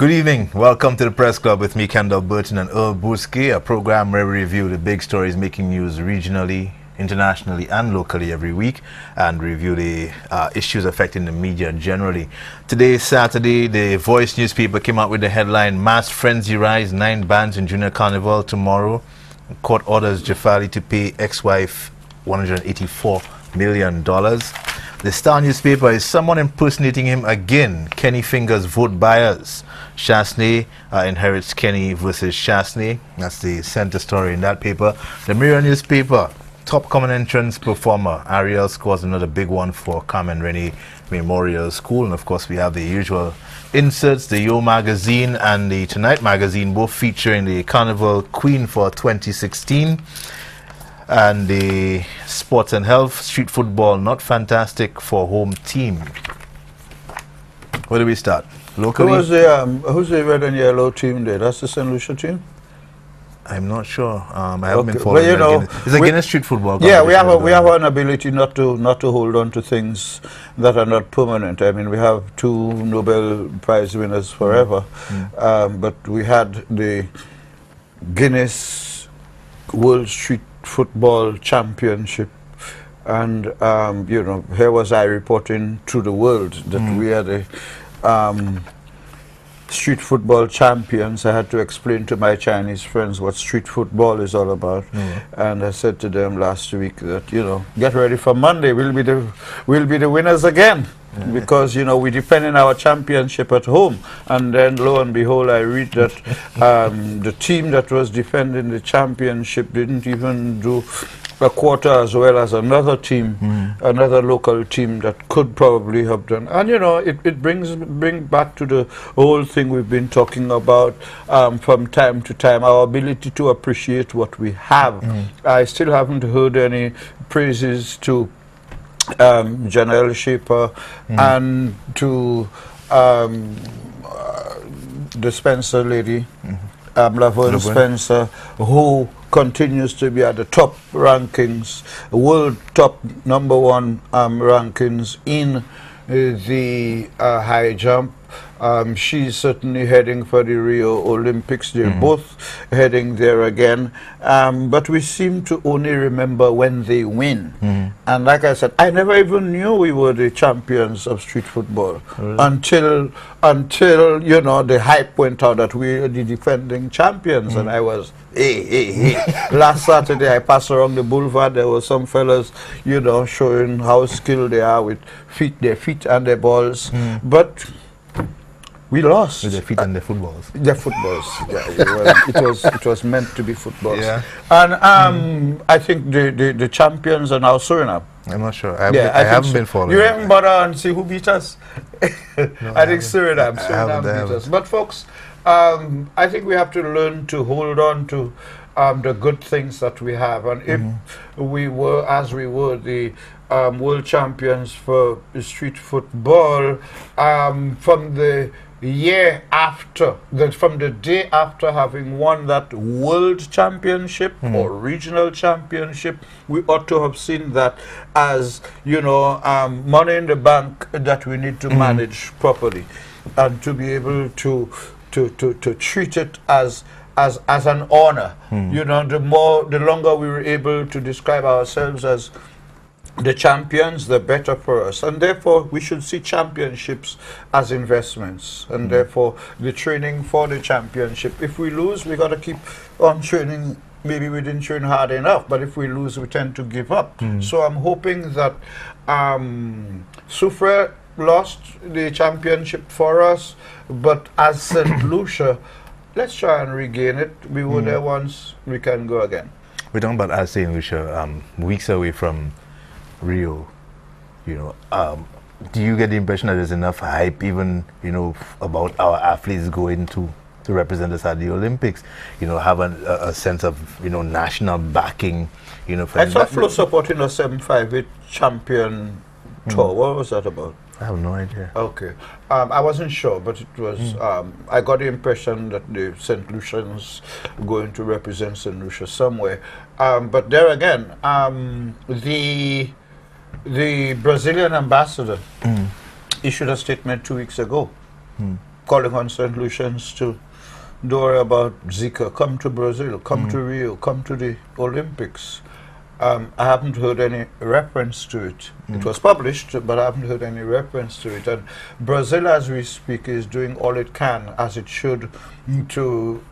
Good evening. Welcome to the Press Club with me, Kendall Burton and Earl Buski, a program where we review the big stories making news regionally, internationally and locally every week, and review the issues affecting the media generally. Today is Saturday. The Voice newspaper came out with the headline, Mass Frenzy Rise, 9 bans in Junior Carnival tomorrow. Court orders Jafali to pay ex-wife $184 million. The Star newspaper is someone impersonating him again. Kenny fingers vote buyers. Chasney inherits Kenny versus Chasney. That's the center story in that paper. The Mirror newspaper, top common entrance performer. Ariel scores another big one for Carmen Rennie Memorial School. And of course we have the usual inserts, the Yo magazine and the Tonight magazine, both featuring the Carnival Queen for 2016. And the Sports and Health, street football not fantastic for home team. Where do we start? Locally? Who's the red and yellow team there? That's the St. Lucia team? I'm not sure. I haven't been following. Well, you know, it's a Guinness street football. Yeah, we have an ability not to hold on to things that are not permanent. I mean, we have 2 Nobel Prize winners forever, but we had the Guinness World Street Football Championship, and you know, here was I reporting to the world that we are the street football champions. I had to explain to my Chinese friends what street football is all about, and I said to them last week that, you know, get ready for Monday. We'll be the winners again. Because, you know, we defending our championship at home, and then lo and behold I read that the team that was defending the championship didn't even do a quarter as well as another team, another local team that could probably have done. And you know, it brings back to the whole thing we've been talking about from time to time, our ability to appreciate what we have. I still haven't heard any praises to Janelle Shaper and to the Spencer lady, Laverne Spencer, who continues to be at the top rankings, world top #1 rankings in the high jump. She's certainly heading for the Rio Olympics. They're both heading there again. But we seem to only remember when they win. And like I said, I never even knew we were the champions of street football until you know, the hype went out that we were the defending champions. And I was, hey. Last Saturday I passed around the boulevard. There were some fellas, you know, showing how skilled they are with their feet and their balls. But we lost. With their feet and their footballs. Their footballs. Yeah, it was meant to be footballs. Yeah. And I think the champions are now Suriname. I'm not sure. I haven't been following. You haven't bothered and see who beat us? No, I think Suriname beat us. But folks, I think we have to learn to hold on to the good things that we have. And if we were, as we were, the world champions for street football, from the year after, from the day after having won that world championship or regional championship, we ought to have seen that as, you know, money in the bank that we need to manage properly, and to be able to treat it as an honor. You know, the longer we were able to describe ourselves as the champions, the better for us. And therefore we should see championships as investments, and therefore the training for the championship. If we lose, we got to keep on training. Maybe we didn't train hard enough, but if we lose, we tend to give up. So I'm hoping that Soufrière lost the championship for us, but as St. Lucia, let's try and regain it. We were there once, we can go again. We're talking about as St. Lucia, weeks away from Rio, you know. Do you get the impression that there's enough hype, even, you know, about our athletes going to represent us at the Olympics? You know, have a sense of, you know, national backing, you know. I saw Flo supporting a 758 champion tour. What was that about? I have no idea. Okay. I wasn't sure, but it was, I got the impression that the St. Lucians going to represent St. Lucia somewhere. But there again, the Brazilian ambassador issued a statement 2 weeks ago calling on St. Lucians to don't worry about Zika. Come to Brazil, come to Rio, come to the Olympics. I haven't heard any reference to it. It was published, but I haven't heard any reference to it. And Brazil, as we speak, is doing all it can, as it should, to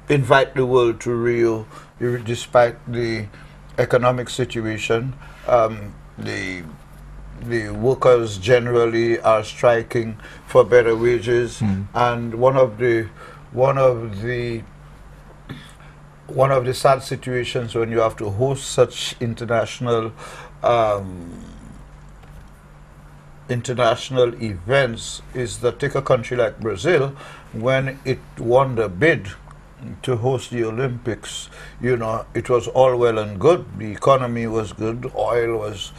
invite the world to Rio, despite the economic situation. The workers generally are striking for better wages, and one of the sad situations when you have to host such international events is that, take a country like Brazil, when it won the bid to host the Olympics, you know, it was all well and good. The economy was good, oil was,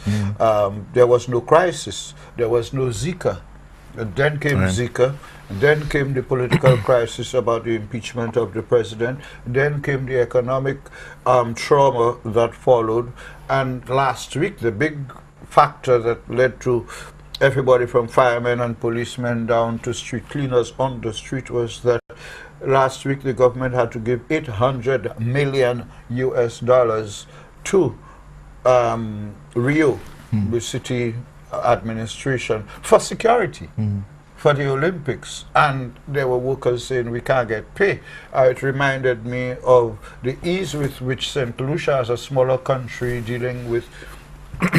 there was no crisis, there was no Zika. And then came Zika, then came the political crisis about the impeachment of the president, then came the economic trauma that followed, and last week the big factor that led to everybody from firemen and policemen down to street cleaners on the street was that last week the government had to give $800 million to Rio, the city administration, for security for the Olympics. And there were workers saying we can't get pay. It reminded me of the ease with which St. Lucia, as a smaller country dealing with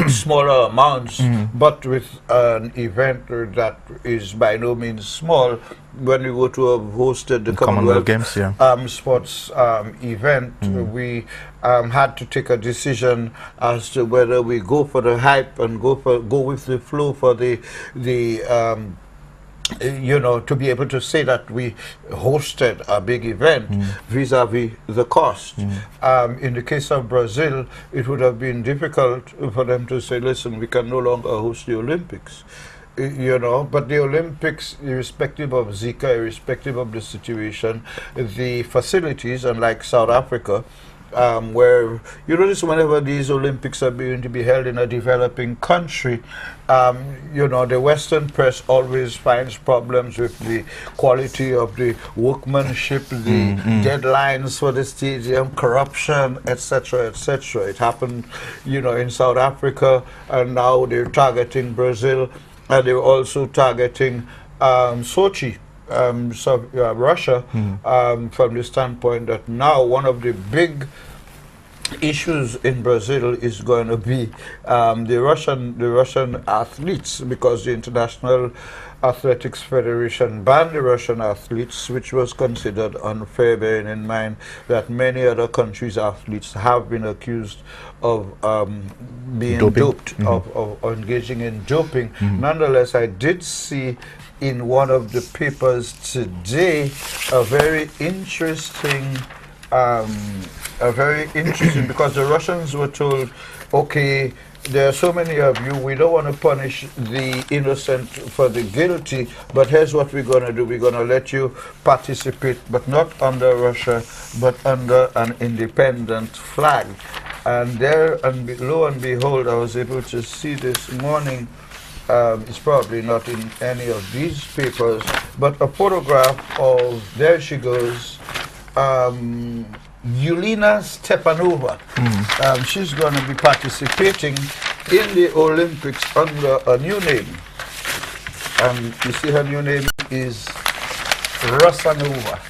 smaller amounts, but with an event that is by no means small. When we go to have hosted the Commonwealth Games, sports event, we had to take a decision as to whether we go for the hype and go with the flow for the you know, to be able to say that we hosted a big event vis-a-vis the cost. In the case of Brazil, it would have been difficult for them to say, listen, we can no longer host the Olympics. You know, but the Olympics, irrespective of Zika, irrespective of the situation, the facilities, unlike South Africa, where you notice whenever these Olympics are going to be held in a developing country, you know, the Western press always finds problems with the quality of the workmanship, the deadlines for the stadium, corruption, etc., etc. It happened, you know, in South Africa, and now they're targeting Brazil, and they're also targeting Sochi. Russia, from the standpoint that now one of the big issues in Brazil is going to be the Russian athletes, because the International Athletics Federation banned the Russian athletes, which was considered unfair, bearing in mind that many other countries' athletes have been accused of being doped, of engaging in doping. Nonetheless, I did see in one of the papers today a very interesting, because the Russians were told, okay, there are so many of you, we don't want to punish the innocent for the guilty, but here's what we're going to do. We're going to let you participate, but not under Russia, but under an independent flag. And there, and lo and behold, I was able to see this morning, it's probably not in any of these papers, but a photograph of, there she goes, Yelena Stepanova. She's going to be participating in the Olympics under a new name. You see, her new name is Rosanova.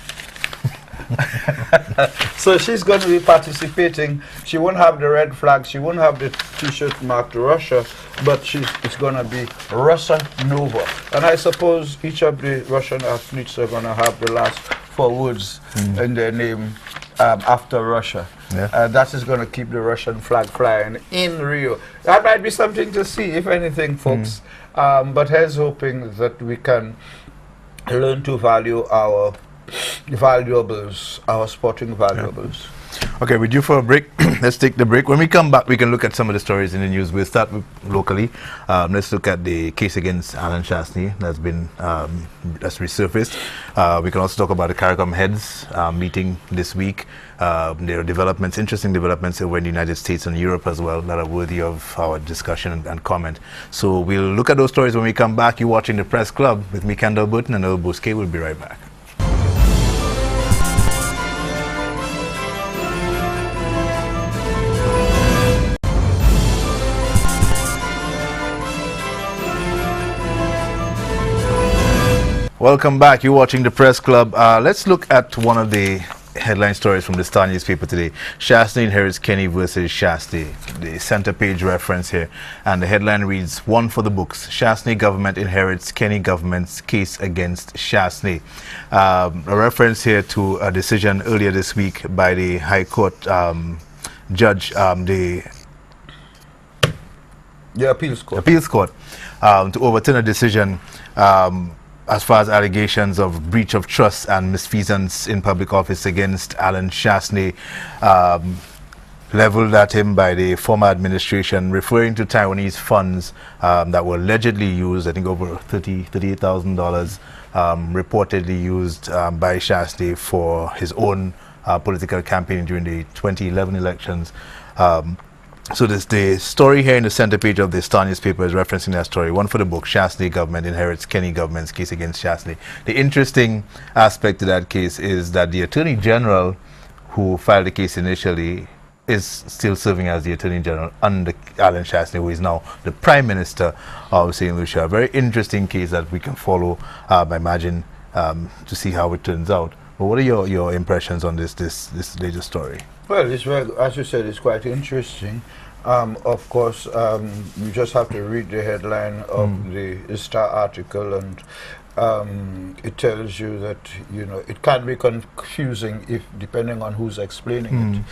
So she's going to be participating. She won't have the red flag, she won't have the t-shirt marked Russia, but it's going to be Rosanova. And I suppose each of the Russian athletes are going to have the last 4 words in their name after Russia. That is going to keep the Russian flag flying in Rio. That might be something to see, if anything, folks. But here's hoping that we can learn to value our valuables, our sporting valuables. Okay, we're due for a break. Let's take the break. When we come back, we can look at some of the stories in the news. We'll start with locally. Let's look at the case against Alan Shastney that's been that's resurfaced. We can also talk about the CARICOM heads meeting this week. There are developments, interesting developments over in the United States and Europe as well that are worthy of our discussion and comment. So we'll look at those stories when we come back. You're watching the Press Club with me, Kendall Burton, and Earl Bousquet. We'll be right back. Welcome back. You're watching the Press Club. Let's look at one of the headline stories from the Star newspaper today. Shastney inherits Kenny versus Shastney. The center page reference here. And the headline reads, "One for the books. Shastney government inherits Kenny government's case against Shastney." A reference here to a decision earlier this week by the High Court judge, the Appeals Court. Appeals Court, to overturn a decision as far as allegations of breach of trust and misfeasance in public office against Alan Shastney, leveled at him by the former administration, referring to Taiwanese funds that were allegedly used, I think over $38,000, reportedly used by Shastney for his own political campaign during the 2011 elections. So the story here in the center page of the Star newspaper is referencing that story. One for the book, Shastney government inherits Kenny government's case against Shastney. The interesting aspect to that case is that the Attorney General who filed the case initially is still serving as the Attorney General under Alan Shastney, who is now the Prime Minister of St. Lucia. A very interesting case that we can follow, I imagine, to see how it turns out. But what are your impressions on this latest story? Well, it's very, as you said, it's quite interesting. Of course, you just have to read the headline of the Star article, and it tells you that, you know, it can be confusing if depending on who's explaining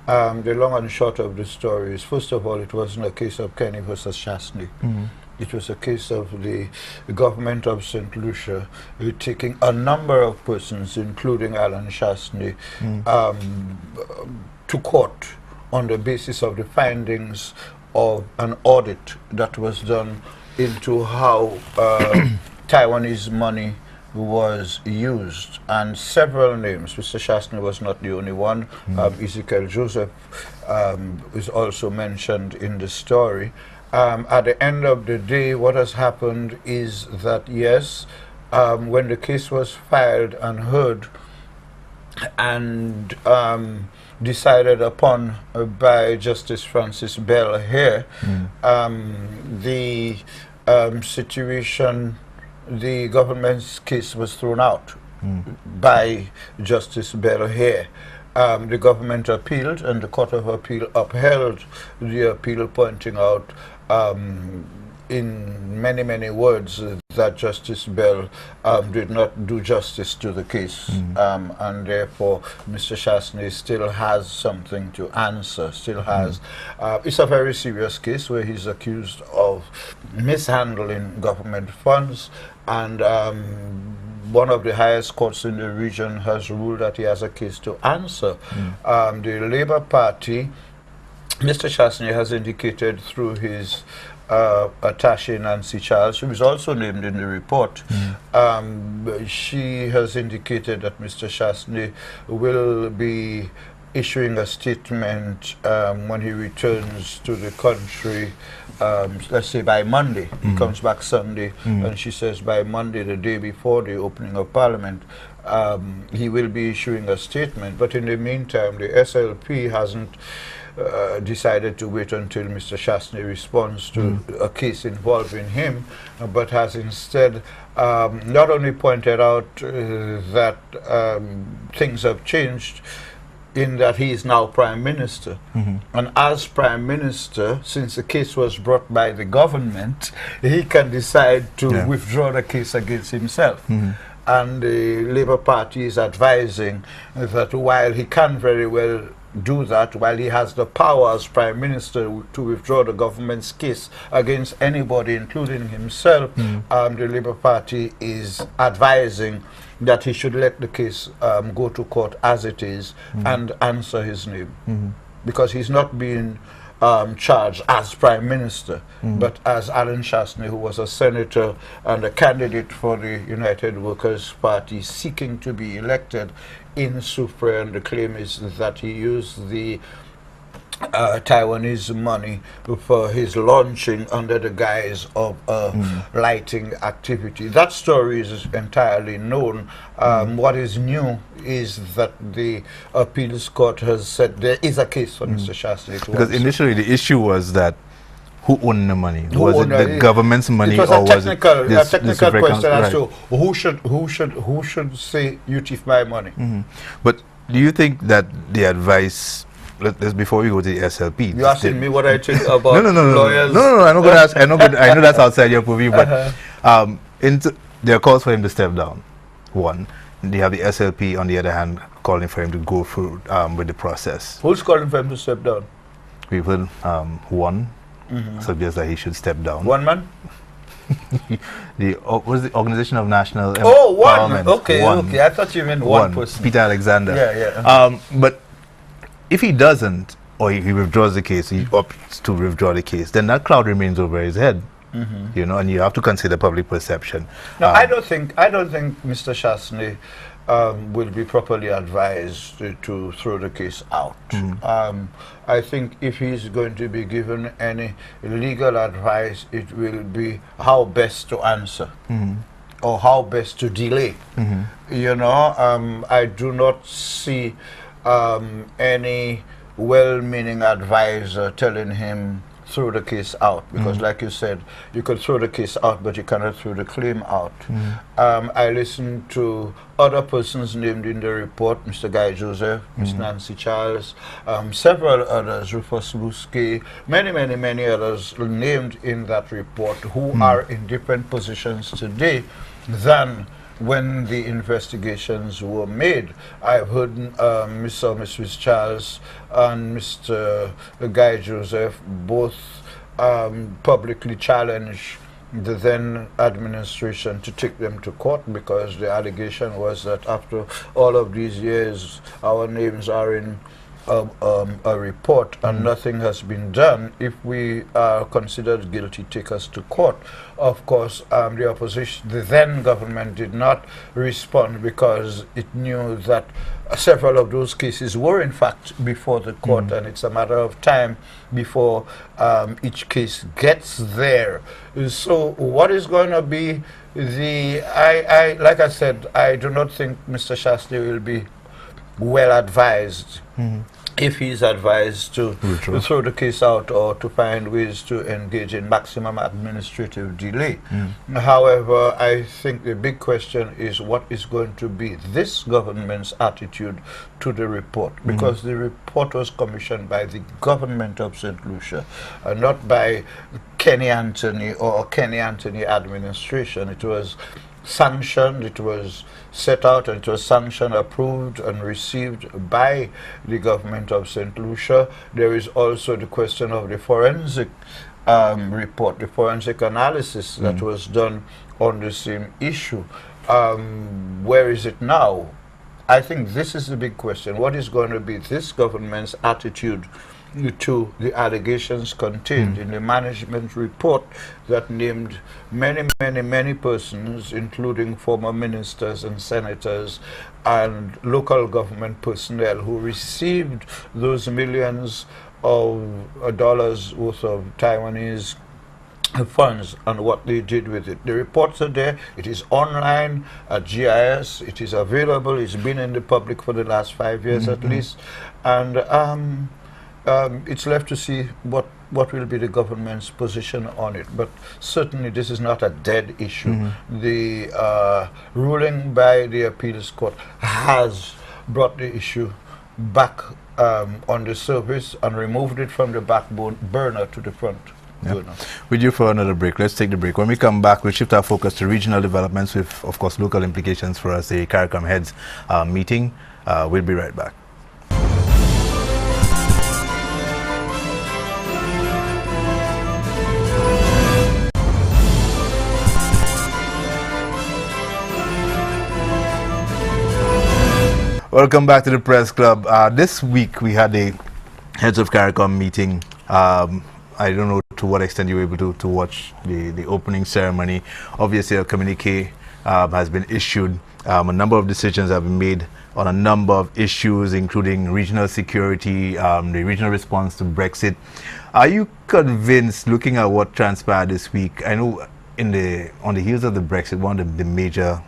it. The long and short of the story is, first of all, it wasn't a case of Kenny versus Shastney. It was a case of the government of St. Lucia taking a number of persons, including Alan Shastney, to court on the basis of the findings of an audit that was done into how Taiwanese money was used. And several names, Mr. Shastney was not the only one, Ezekiel Joseph is also mentioned in the story. At the end of the day, what has happened is that, yes, when the case was filed and heard and decided upon by Justice Francis Bell here, the situation, the government's case was thrown out by Justice Bell here. The government appealed, and the Court of Appeal upheld the appeal, pointing out in many, many words that Justice Bell did not do justice to the case, and therefore Mr. Shastney still has something to answer, still has. It's a very serious case where he's accused of mishandling government funds, and one of the highest courts in the region has ruled that he has a case to answer. The Labour Party, Mr. Shastney has indicated through his attaché Nancy Charles, who is also named in the report, she has indicated that Mr. Shastney will be issuing a statement when he returns to the country, let's say by Monday. He comes back Sunday, and she says by Monday, the day before the opening of Parliament, he will be issuing a statement. But in the meantime, the SLP hasn't decided to wait until Mr. Shastney responds to a case involving him, but has instead not only pointed out that things have changed in that he is now Prime Minister. And as Prime Minister, since the case was brought by the government, he can decide to withdraw the case against himself. And the Labour Party is advising that while he can very well do that, while he has the power as Prime Minister to withdraw the government's case against anybody, including himself, the Labour Party is advising that he should let the case go to court as it is and answer his name. Because he's not being charged as Prime Minister, but as Alan Shastney, who was a senator and a candidate for the United Workers' Party seeking to be elected in Soufrière, and the claim is that he used the Taiwanese money for his launching under the guise of lighting activity. That story is entirely known. What is new is that the appeals court has said there is a case for Mr. Shastney. Because initially the issue was that who owned the money? Was it the government's money, it was or a technical, was it a technical question as to who should say you thief my money? But do you think that the advice, before we go to the SLP, you're asking me what I think about lawyers? No, I'm not going to ask. I know that's outside your purview, but there are calls for him to step down. One, they have the SLP on the other hand calling for him to go through with the process. Who's calling for him to step down? People, one suggests that he should step down. One man? What was the Organization of National one. Empowerment? Okay, okay. I thought you meant one person. Peter Alexander. Yeah. But if he doesn't, or he withdraws the case, he opts to withdraw the case, then that cloud remains over his head. You know, and you have to consider public perception. No, I don't think Mr. Shastney will be properly advised to throw the case out. I think if he's going to be given any legal advice, it will be how best to answer or how best to delay. You know, I do not see any well-meaning advisor telling him throw the case out, because like you said, you could throw the case out, but you cannot throw the claim out. I listened to other persons named in the report, Mr. Guy Joseph, Ms. Nancy Charles, several others, Rufus Busquet, many others named in that report who are in different positions today than when the investigations were made. I've heard Mr. and Mrs. Charles and Mr. Guy Joseph both publicly challenge the then administration to take them to court, because the allegation was that after all of these years our names are in a report and nothing has been done. If we are considered guilty, take us to court. Of course, the opposition, the then government, did not respond because it knew that several of those cases were in fact before the court, and it's a matter of time before each case gets there. So what is going to be the, like I said, I do not think Mr. Shastney will be well advised if he's advised to throw the case out or to find ways to engage in maximum administrative delay. However, I think the big question is what is going to be this government's attitude to the report, because the report was commissioned by the government of St. Lucia, not by Kenny Anthony or Kenny Anthony administration. It was sanctioned, it was set out, and it was sanctioned, approved, and received by the government of St. Lucia. There is also the question of the forensic report, the forensic analysis that was done on the same issue. Where is it now? I think this is the big question. What is going to be this government's attitude to the allegations contained in the management report that named many persons, including former ministers and senators and local government personnel, who received those millions of dollars worth of Taiwanese funds and what they did with it. The reports are there. It is online at GIS. It is available. It's been in the public for the last 5 years at least. And it's left to see what will be the government's position on it. But certainly this is not a dead issue. The ruling by the appeals court has brought the issue back on the surface and removed it from the backbone burner to the front. With you for another break. Let's take the break. When we come back, we'll shift our focus to regional developments with, of course, local implications for us, the CARICOM heads meeting. We'll be right back. Welcome back to the Press Club. This week we had a Heads of CARICOM meeting. I don't know to what extent you were able to watch the opening ceremony. Obviously, a communique has been issued. A number of decisions have been made on a number of issues, including regional security, the regional response to Brexit. Are you convinced, looking at what transpired this week? I know on the heels of the Brexit, one of the major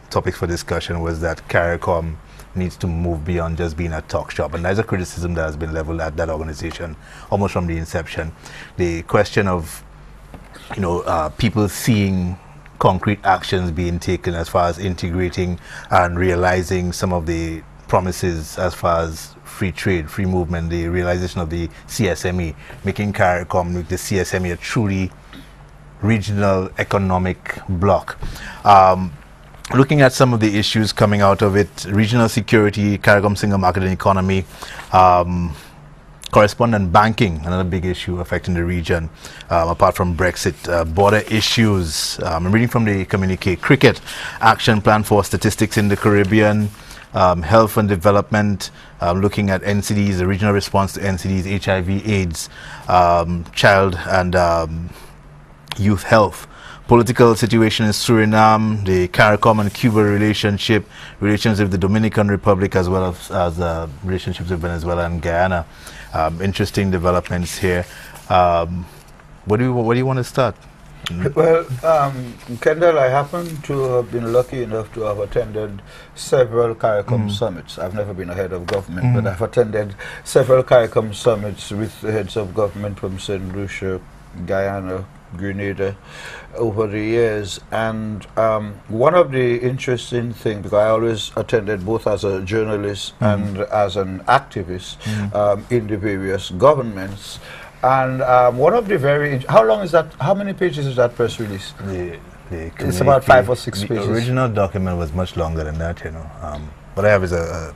topics for discussion was that CARICOM needs to move beyond just being a talk shop, and there's a criticism that has been leveled at that organization almost from the inception. The question of, people seeing concrete actions being taken as far as integrating and realizing some of the promises as far as free trade, free movement, the realization of the CSME, making CARICOM, the CSME, a truly regional economic bloc. Looking at some of the issues coming out of it: regional security, CARICOM single market and economy, correspondent banking, another big issue affecting the region, apart from Brexit, border issues. I'm reading from the communique: cricket, action plan for statistics in the Caribbean, health and development, looking at NCDs, the regional response to NCDs, HIV, AIDS, child and youth health. Political situation in Suriname, the CARICOM and Cuba relationship, relations with the Dominican Republic, as well as relationships with Venezuela and Guyana. Interesting developments here. What do you want to start? Well, Kendall, I happen to have been lucky enough to have attended several CARICOM summits. I've never been a head of government, but I've attended several CARICOM summits with the heads of government from St. Lucia, Guyana, Grenada over the years. And one of the interesting things, because I always attended both as a journalist and as an activist in the various governments, and one of the how long is that, how many pages is that press release? It's about 5 or 6 pages. The original document was much longer than that, what I have is a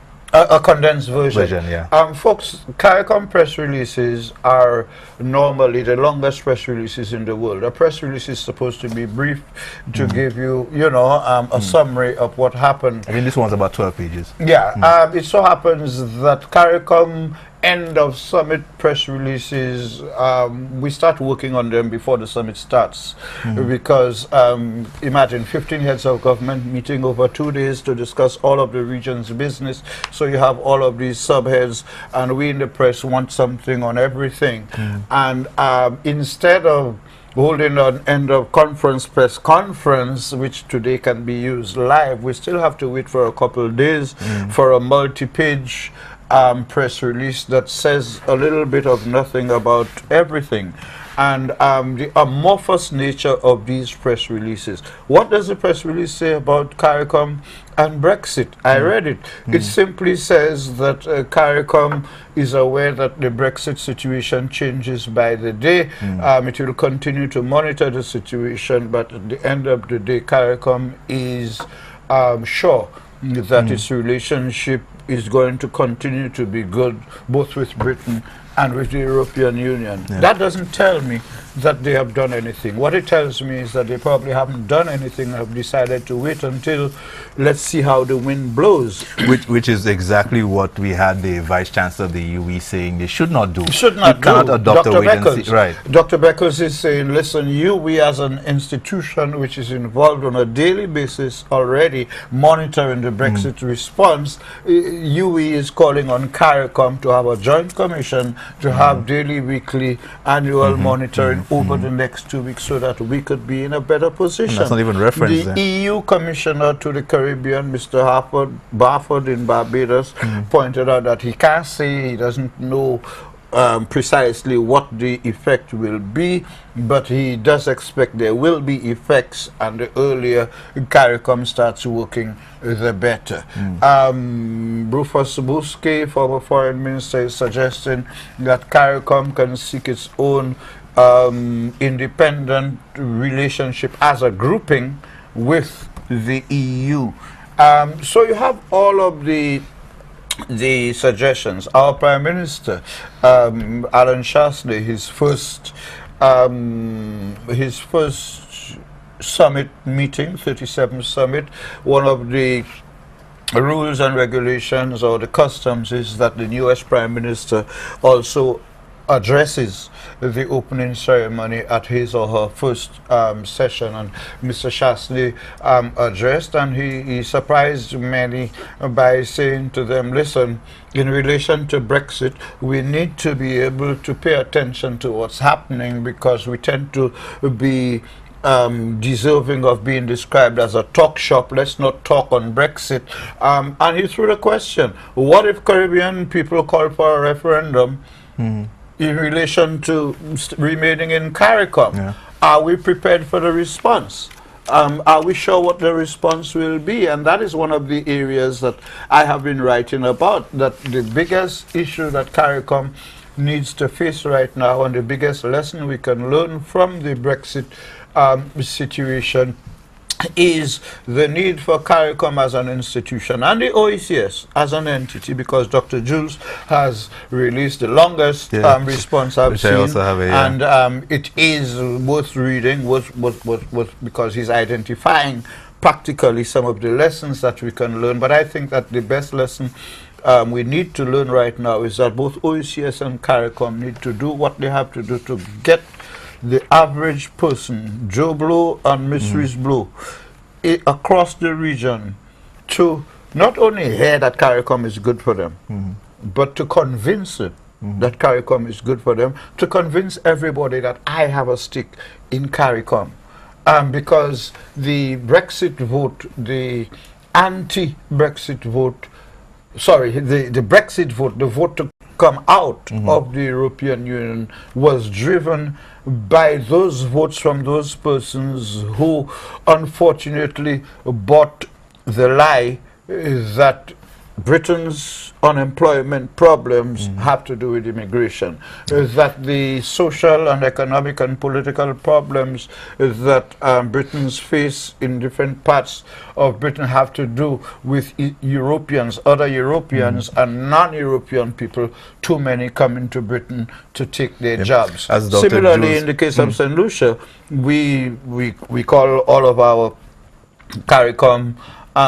condensed version. Yeah. Folks, CARICOM press releases are normally the longest press releases in the world. A press release is supposed to be brief, to give you, a summary of what happened. I think this one's about 12 pages. Yeah. It so happens that CARICOM end of summit press releases, we start working on them before the summit starts, because imagine 15 heads of government meeting over 2 days to discuss all of the region's business. So you have all of these subheads, and we in the press want something on everything. And instead of holding an end of conference press conference, which today can be used live, we still have to wait for a couple of days for a multi-page press release that says a little bit of nothing about everything. And the amorphous nature of these press releases. What does the press release say about CARICOM and Brexit? I read it. It simply says that CARICOM is aware that the Brexit situation changes by the day. It will continue to monitor the situation, but at the end of the day, CARICOM is sure that its relationship is going to continue to be good, both with Britain and with the European Union. That doesn't tell me that they have done anything. What it tells me is that they probably haven't done anything, have decided to wait until let's see how the wind blows. Which is exactly what we had the Vice Chancellor of the UE saying they should not do. Should not do. Cannot adopt a wait and see. Right. Dr. Beckers is saying, listen, we as an institution which is involved on a daily basis already monitoring the Brexit response, UE is calling on CARICOM to have a joint commission to have daily, weekly, annual monitoring over the next 2 weeks so that we could be in a better position. That's not even referenced. The EU Commissioner to the Caribbean, Mr. Barford in Barbados, pointed out that he can't say, he doesn't know precisely what the effect will be, but he does expect there will be effects, and the earlier CARICOM starts working, the better. Rufus Buski, former foreign minister, is suggesting that CARICOM can seek its own independent relationship as a grouping with the EU. So you have all of the suggestions. Our Prime Minister, Alan Shasley, his first summit meeting, 37th summit, one of the rules and regulations or the customs is that the US Prime Minister also addresses the opening ceremony at his or her first session, and Mr. Shasley addressed, and he surprised many by saying to them, listen, in relation to Brexit, we need to be able to pay attention to what's happening, because we tend to be deserving of being described as a talk shop. Let's not talk on Brexit. And he threw the question, what if Caribbean people call for a referendum in relation to remaining in CARICOM? Yeah. Are we prepared for the response? Are we sure what the response will be? And that is one of the areas that I have been writing about, that the biggest issue that CARICOM needs to face right now, and the biggest lesson we can learn from the Brexit situation, is the need for CARICOM as an institution and the OECS as an entity, because Dr. Jules has released the longest response I've seen, and it is worth reading, because he's identifying practically some of the lessons that we can learn. But I think that the best lesson we need to learn right now is that both OECS and CARICOM need to do what they have to do to get the average person, Joe Blow and Mrs. Blow, across the region, to not only hear that CARICOM is good for them, but to convince them that CARICOM is good for them, to convince everybody that I have a stake in CARICOM. Because the Brexit vote, the anti-Brexit vote, sorry, the Brexit vote, the vote to come out of the European Union, was driven by those votes from those persons who unfortunately bought the lie that Britain's unemployment problems have to do with immigration, that the social and economic and political problems that Britons face in different parts of Britain have to do with Europeans, other Europeans and non-European people, too many coming to Britain to take their jobs. Similarly, in the case of St. Lucia, we call all of our CARICOM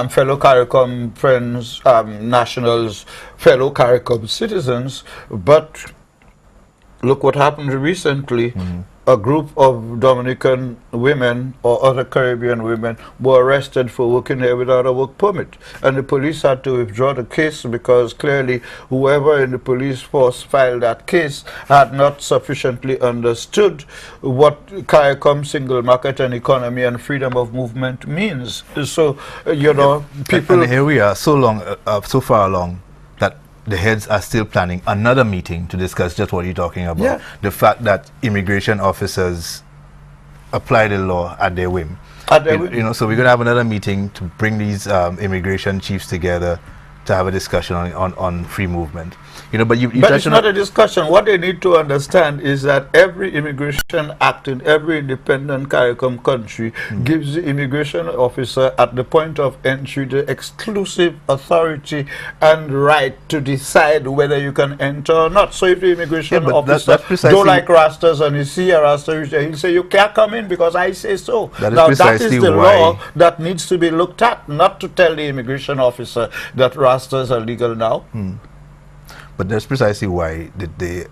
fellow CARICOM friends, nationals, fellow CARICOM citizens, but look what happened recently. A group of Dominican women or other Caribbean women were arrested for working there without a work permit, and the police had to withdraw the case because clearly whoever in the police force filed that case had not sufficiently understood what CARICOM, single market and economy and freedom of movement means. So, you know, people... And here we are, so far along, that the heads are still planning another meeting to discuss just what you're talking about. The fact that immigration officers apply the law at their whim. You know, so we're going to have another meeting to bring these immigration chiefs together to have a discussion on free movement. You know, but it's not a discussion. What they need to understand is that every immigration act in every independent CARICOM country gives the immigration officer at the point of entry the exclusive authority and right to decide whether you can enter or not. So if the immigration officer don't like Rastas and you see a Rasta, he'll say, you can't come in because I say so. Now that is the law that needs to be looked at, not to tell the immigration officer that Rastas are legal now. But that's precisely why the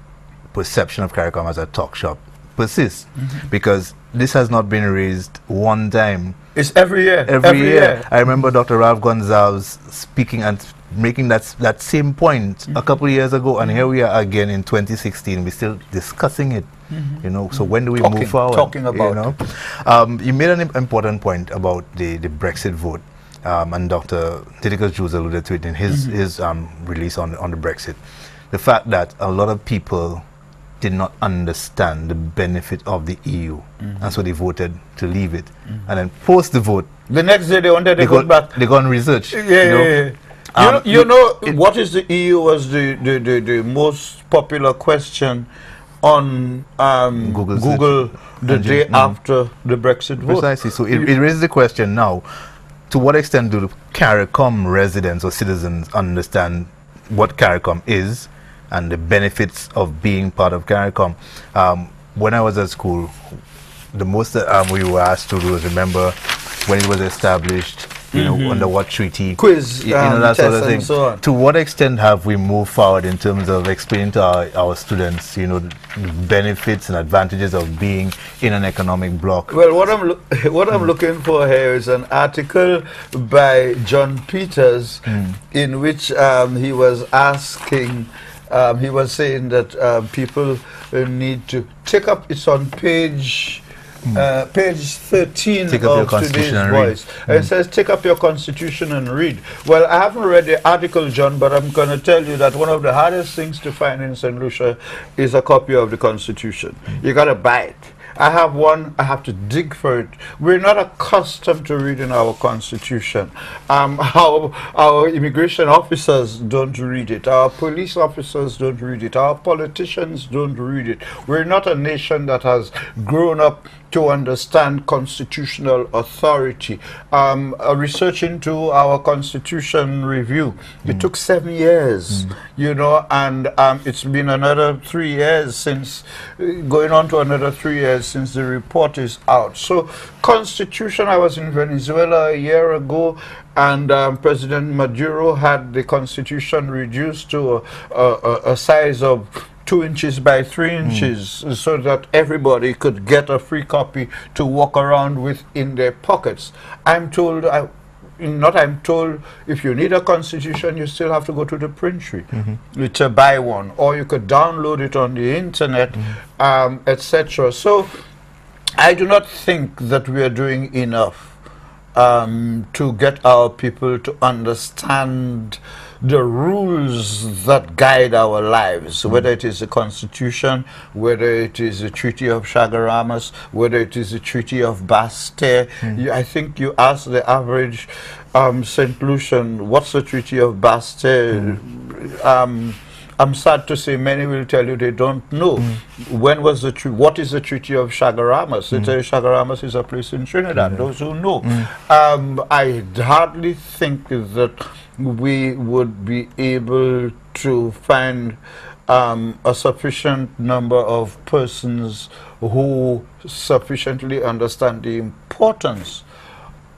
perception of CARICOM as a talk shop persists, because this has not been raised one time. It's every year. Every year. I remember Dr. Ralph Gonzalez speaking and making that same point a couple of years ago, and here we are again in 2016. We're still discussing it. You know, so when do we move forward? Talking about. You know, you made an important point about the Brexit vote. And Dr. Titicus Jules alluded to it in his release on the Brexit. The fact that a lot of people did not understand the benefit of the EU, and so they voted to leave it. And then post the vote, the next day they wanted to go back. They go and research. You know what is the EU was the most popular question on Google the day after the Brexit vote. Precisely. So it raises the question now, to what extent do the CARICOM residents or citizens understand what CARICOM is and the benefits of being part of CARICOM? When I was at school, the most we were asked to do was remember when it was established, you know, under what treaty, quiz, you know, that sort of thing. So to what extent have we moved forward in terms of explaining to our students, you know, the benefits and advantages of being in an economic bloc? Well, what I'm looking for here is an article by John Peters in which he was asking, he was saying that people need to take up, it's on page 13 of today's Voice. It says, take up your Constitution and read. Well, I haven't read the article, John, but I'm going to tell you that one of the hardest things to find in St. Lucia is a copy of the Constitution. You got to buy it. I have one, I have to dig for it. We're not accustomed to reading our Constitution. Our immigration officers don't read it. Our police officers don't read it. Our politicians don't read it. We're not a nation that has grown up to understand constitutional authority. A research into our Constitution review, it took 7 years, you know, and it's been another 3 years since, going on to another 3 years since the report is out. So Constitution, I was in Venezuela a year ago, and President Maduro had the Constitution reduced to a size of 2 inches by 3 inches, so that everybody could get a free copy to walk around with in their pockets. I'm told, if you need a Constitution, you still have to go to the printery to buy one, or you could download it on the internet, etc. So I do not think that we are doing enough to get our people to understand the rules that guide our lives, whether it is the Constitution, whether it is the Treaty of Chaguaramas, whether it is the Treaty of Bastille. I think you ask the average St. Lucian, what's the Treaty of Bastille? I'm sad to say many will tell you they don't know. When was the treaty? What is the Treaty of Chaguaramas? Chaguaramas is a place in Trinidad, those who know. I hardly think that we would be able to find a sufficient number of persons who sufficiently understand the importance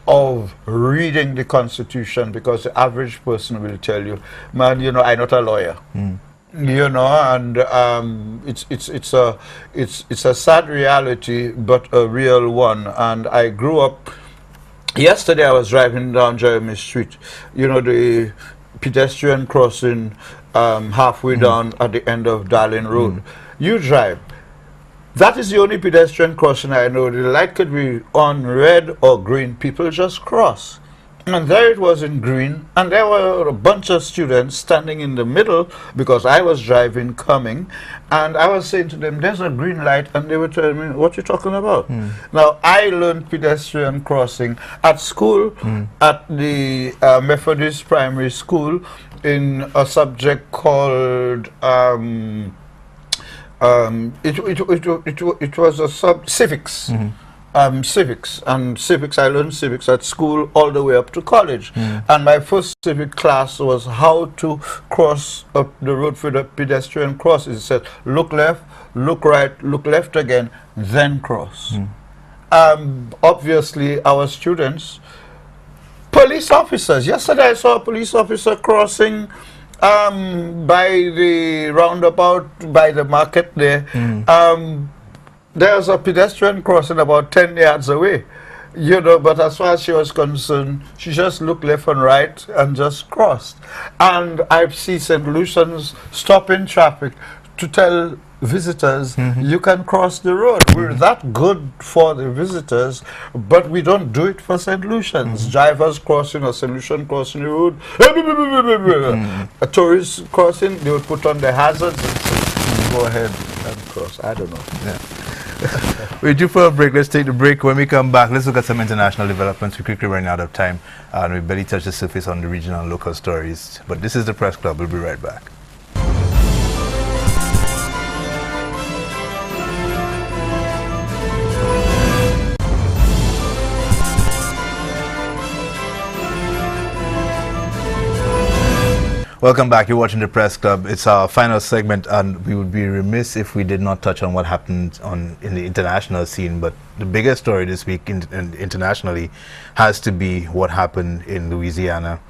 of reading the Constitution, because the average person will tell you, man, you know, I'm not a lawyer. You know, and it's a sad reality, but a real one. And I grew up. Yesterday, I was driving down Jeremy Street. You know, the pedestrian crossing halfway down at the end of Darling Road. You drive. That is the only pedestrian crossing I know. The light could be on red or green. People just cross. And there it was in green, and there were a bunch of students standing in the middle, because I was driving coming, and I was saying to them, there's a green light, and they were telling me, what you talking about? Now, I learned pedestrian crossing at school, at the Methodist Primary School, in a subject called it was a civics. Civics. I learned civics at school all the way up to college. And my first civic class was how to cross up the road for the pedestrian crossing. It said, look left, look right, look left again, then cross. Obviously, our students, police officers. Yesterday, I saw a police officer crossing by the roundabout, by the market there. There's a pedestrian crossing about 10 yards away, you know, but as far as she was concerned, she just looked left and right and just crossed. And I've seen St. Lucians stopping traffic to tell visitors, you can cross the road. We're that good for the visitors, but we don't do it for St. Lucians. Drivers crossing or St. Lucian crossing the road, a tourist crossing, they would put on the hazards and say, go ahead and cross. I don't know. We're due for a break. Let's take the break. When we come back, let's look at some international developments. We're quickly running out of time, and we barely touch the surface on the regional and local stories. But this is the Press Club. We'll be right back. Welcome back. You're watching the Press Club. It's our final segment, and we would be remiss if we did not touch on what happened in the international scene. But the biggest story this week internationally has to be what happened in Louisiana,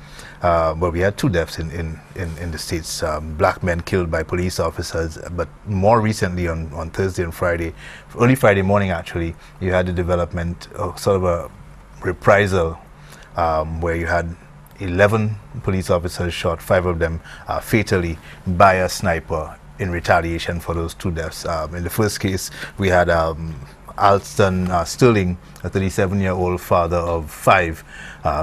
where we had 2 deaths in the States. Black men killed by police officers. But more recently, on Thursday and Friday, early Friday morning actually, you had the development of sort of a reprisal where you had 11 police officers shot, 5 of them fatally by a sniper in retaliation for those 2 deaths. In the first case, we had Alston Sterling, a 37-year-old father of 5,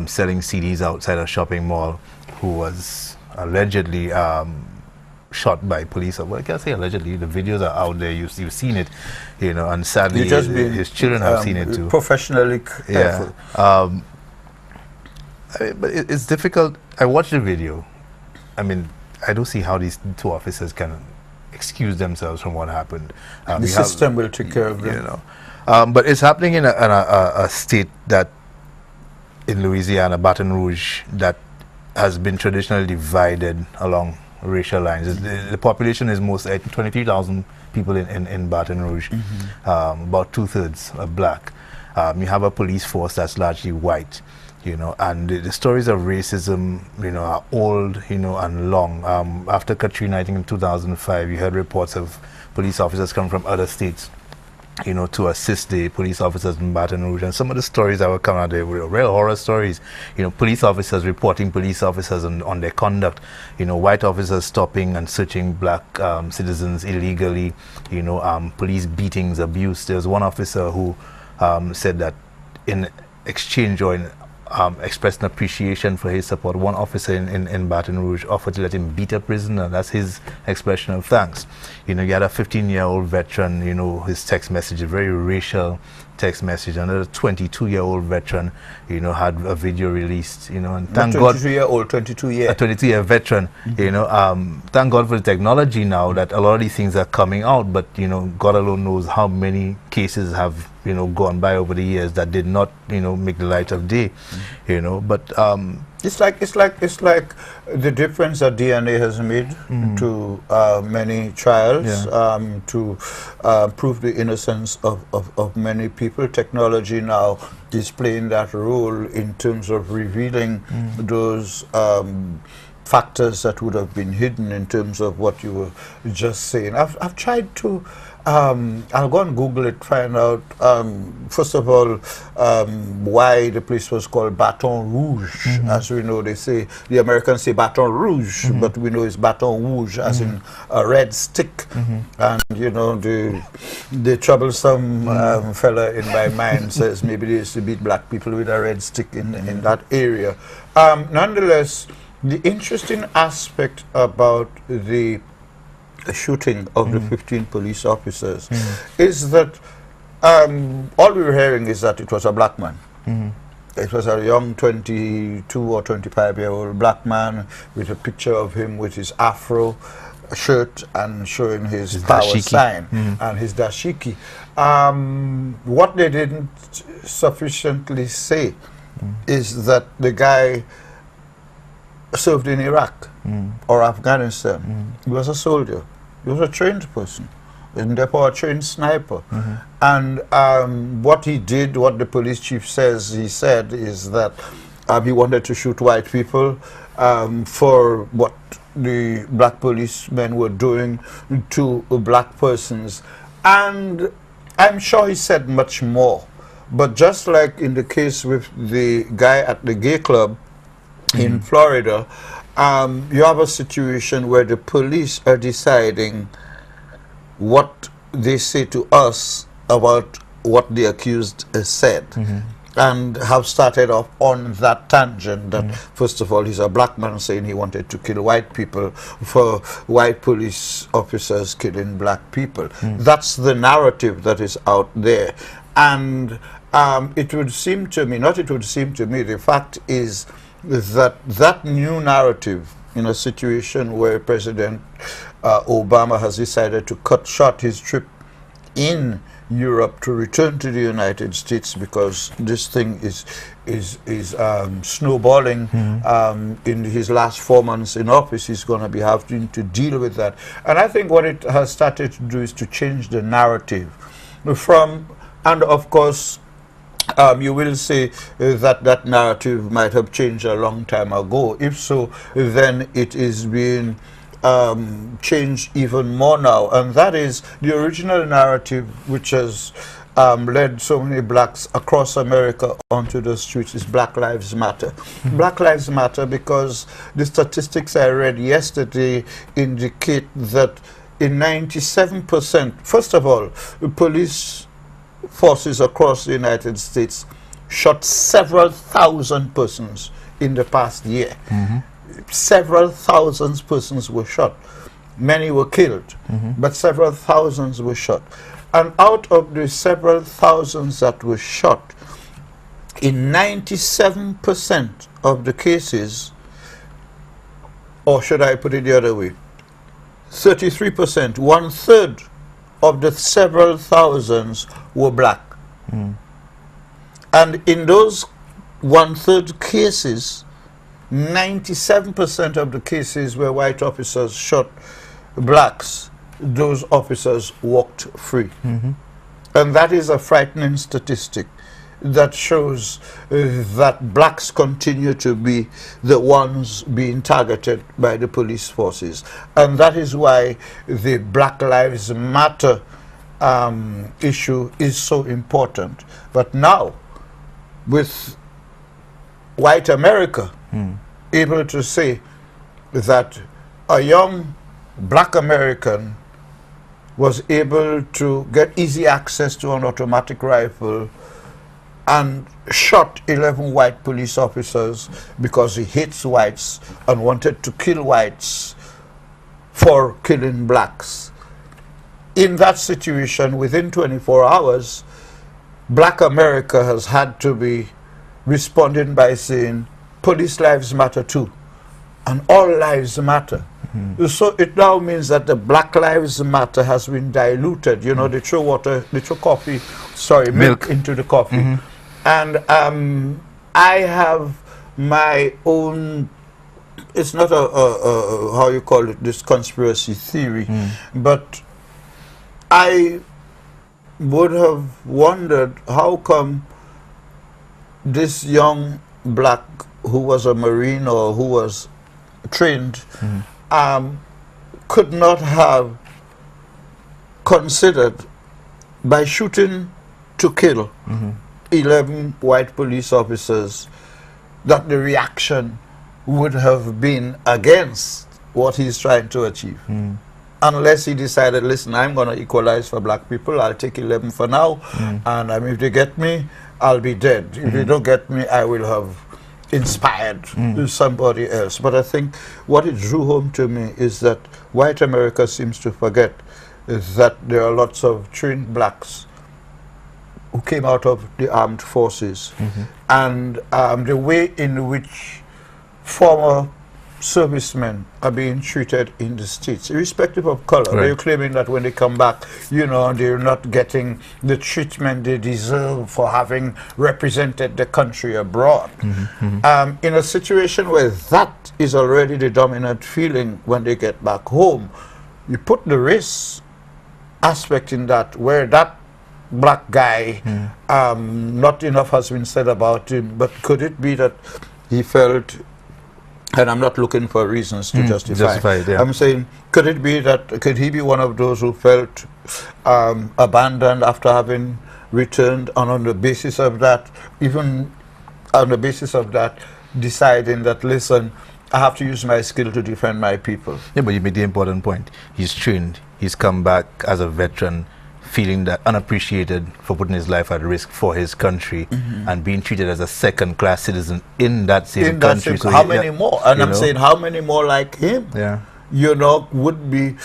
selling CDs outside a shopping mall, who was allegedly shot by police. Well, I can't say allegedly. The videos are out there. You've seen it, you know, and sadly, his children have seen it too. Professionally careful. Yeah. But it's difficult. I watched the video. I mean, I don't see how these 2 officers can excuse themselves from what happened. The system will take care of them. You know, but it's happening in a state that, in Louisiana, Baton Rouge, that has been traditionally divided along racial lines. The population is most 23,000 people in Baton Rouge. About 2/3 are black. You have a police force that's largely white. You know, and the stories of racism, you know, are old, you know, and long. After Katrina, I think in 2005, you heard reports of police officers come from other states, you know, to assist the police officers in Baton Rouge. And some of the stories that were coming out there were real horror stories. You know, police officers reporting police officers on their conduct. You know, white officers stopping and searching black citizens illegally. You know, police beatings, abuse. There was one officer who said that in exchange or in expressed an appreciation for his support, one officer in Baton Rouge offered to let him beat a prisoner. That's his expression of thanks. You know, you had a 15-year-old veteran, you know, his text message, a very racial text message. Another 22-year-old veteran, you know, had a video released, you know, and thank God. 22-year-old, a 22-year veteran, you know, thank God for the technology now that a lot of these things are coming out, but, you know, God alone knows how many cases have, you know, gone by over the years that did not, you know, make the light of day, you know, but it's like the difference that DNA has made to many trials, to prove the innocence of many people. Technology now is playing that role in terms of revealing those factors that would have been hidden in terms of what you were just saying. I've tried to I'll go and Google it, find out, first of all, why the place was called Baton Rouge. As we know, they say, the Americans say Baton Rouge, but we know it's Baton Rouge, as in a red stick. And, you know, the troublesome fella in my mind says maybe they used to beat black people with a red stick in that area. Nonetheless, the interesting aspect about the shooting of the 15 police officers is that all we were hearing is that it was a black man. It was a young 22 or 25-year-old black man with a picture of him with his afro shirt and showing his power sign and his dashiki. What they didn't sufficiently say is that the guy served in Iraq or Afghanistan. He was a soldier. He was a trained person, and therefore a trained sniper. And what he did, what the police chief says he said, is that he wanted to shoot white people for what the black policemen were doing to black persons. And I'm sure he said much more. But just like in the case with the guy at the gay club in Florida, you have a situation where the police are deciding what they say to us about what the accused said, and have started off on that tangent that first of all he's a black man saying he wanted to kill white people for white police officers killing black people. That's the narrative that is out there. And it would seem to me, not it would seem to me, the fact is that new narrative in a situation where President Obama has decided to cut short his trip in Europe to return to the United States because this thing is snowballing. In his last 4 months in office, he's going to be having to deal with that. And I think what it has started to do is to change the narrative and of course, you will say that that narrative might have changed a long time ago. If so, then it is being changed even more now. And that is the original narrative which has led so many blacks across America onto the streets is Black Lives Matter. Black Lives Matter because the statistics I read yesterday indicate that in 97%, first of all, the police forces across the United States shot several thousand persons in the past year. Several thousands persons were shot. Many were killed, but several thousands were shot. And out of the several thousands that were shot, in 97% of the cases, or should I put it the other way, 33%, 1/3 of the several thousands were black. And in those 1/3 cases, 97% of the cases where white officers shot blacks, those officers walked free. And that is a frightening statistic that shows that blacks continue to be the ones being targeted by the police forces. And that is why the Black Lives Matter issue is so important. But now, with white America able to say that a young black American was able to get easy access to an automatic rifle and shot 11 white police officers because he hates whites and wanted to kill whites for killing blacks. In that situation, within 24 hours, black America has had to be responding by saying, police lives matter too, and all lives matter. So it now means that the Black Lives Matter has been diluted. You know, they throw milk into the coffee. And I have my own, it's not how you call it, this conspiracy theory, but I would have wondered how come this young black who was a Marine or who was trained could not have considered, by shooting to kill 11 white police officers, that the reaction would have been against what he's trying to achieve. Unless he decided, listen, I'm going to equalize for black people, I'll take 11 for now, and if they get me, I'll be dead. If they don't get me, I will have inspired somebody else. But I think what it drew home to me is that white America seems to forget that there are lots of trained blacks who came out of the armed forces, and the way in which former servicemen are being treated in the States, irrespective of color. They're claiming that when they come back, you know, they're not getting the treatment they deserve for having represented the country abroad. In a situation where that is already the dominant feeling when they get back home, you put the race aspect in that, where that black guy, not enough has been said about him, but could it be that he felt, and I'm not looking for reasons to justify it, I'm saying, could it be that, could he be one of those who felt abandoned after having returned, and on the basis of that, even on the basis of that, deciding that, listen, I have to use my skill to defend my people? Yeah, but you made the important point. He's trained, he's come back as a veteran, feeling that unappreciated for putting his life at risk for his country, and being treated as a second-class citizen in that same country. So how many more? And I'm saying, how many more like him, you know, would be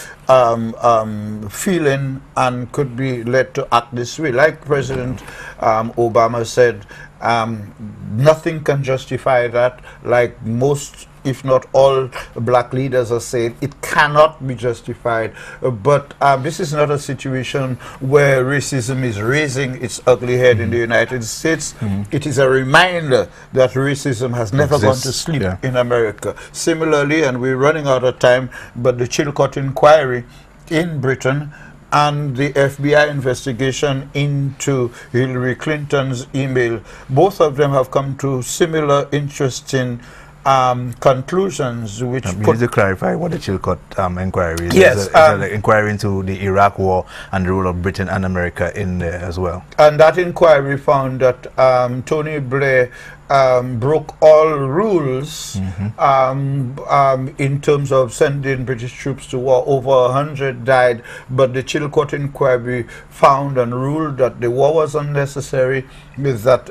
feeling and could be led to act this way? Like President Obama said, Nothing can justify that, like most, if not all, black leaders are saying. It cannot be justified. But this is not a situation where racism is raising its ugly head in the United States. It is a reminder that racism has never gone to sleep in America. Similarly, and we're running out of time, but the Chilcot inquiry in Britain and the FBI investigation into Hillary Clinton's email, both of them have come to similar interesting conclusions, which you need to clarify what the Chilcot inquiry is. Yes, it's an inquiry into the Iraq War and the role of Britain and America in there as well. And that inquiry found that Tony Blair broke all rules in terms of sending British troops to war. Over 100 died, but the Chilcot inquiry found and ruled that the war was unnecessary, with that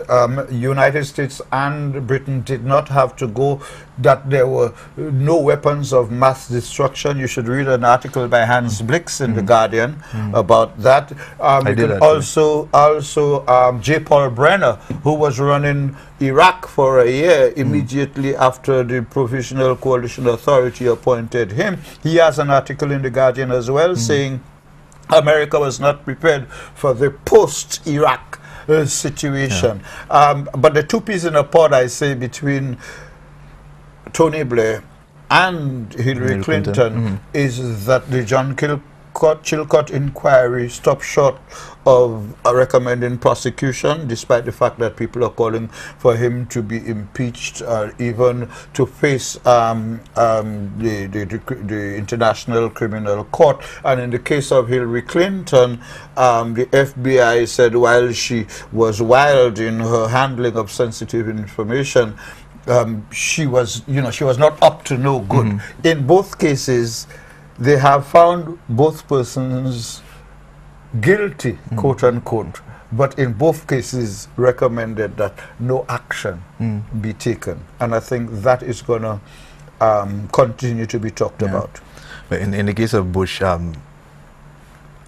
United States and Britain did not have to go, that there were no weapons of mass destruction. You should read an article by Hans Blix in The Guardian about that. Also J. Paul Brenner, who was running Iraq for a year immediately after the Provisional Coalition Authority appointed him. He has an article in The Guardian as well saying America was not prepared for the post-Iraq situation. But the two peas in a pod, I say, between Tony Blair and Hillary Clinton is that the John Chilcot inquiry stopped short of recommending prosecution, despite the fact that people are calling for him to be impeached or even to face the International Criminal Court. And in the case of Hillary Clinton, the FBI said while she was wild in her handling of sensitive information, she was not up to no good. In both cases, they have found both persons guilty, quote unquote, but in both cases recommended that no action be taken. And I think that is going to continue to be talked about. But in the case of Bush,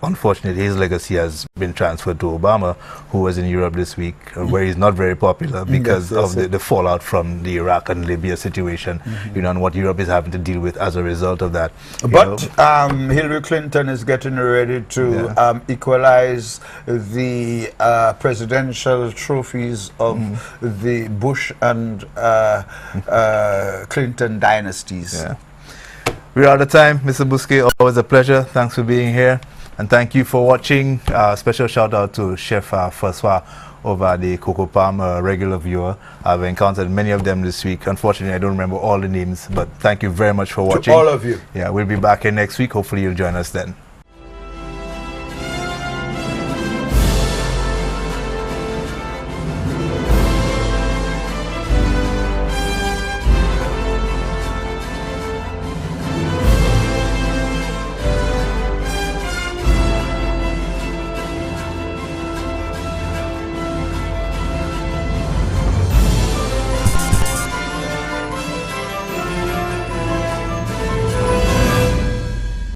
unfortunately, his legacy has been transferred to Obama, who was in Europe this week, where he's not very popular because of the fallout from the Iraq and Libya situation, and what Europe is having to deal with as a result of that. But Hillary Clinton is getting ready to equalize the presidential trophies of the Bush and Clinton dynasties. We're out of time. Mr. Bousquet, always a pleasure. Thanks for being here. And thank you for watching. Special shout out to Chef Francois over the Coco Palm, regular viewer. I've encountered many of them this week. Unfortunately, I don't remember all the names, but thank you very much for watching. To all of you. Yeah, we'll be back here next week. Hopefully you'll join us then.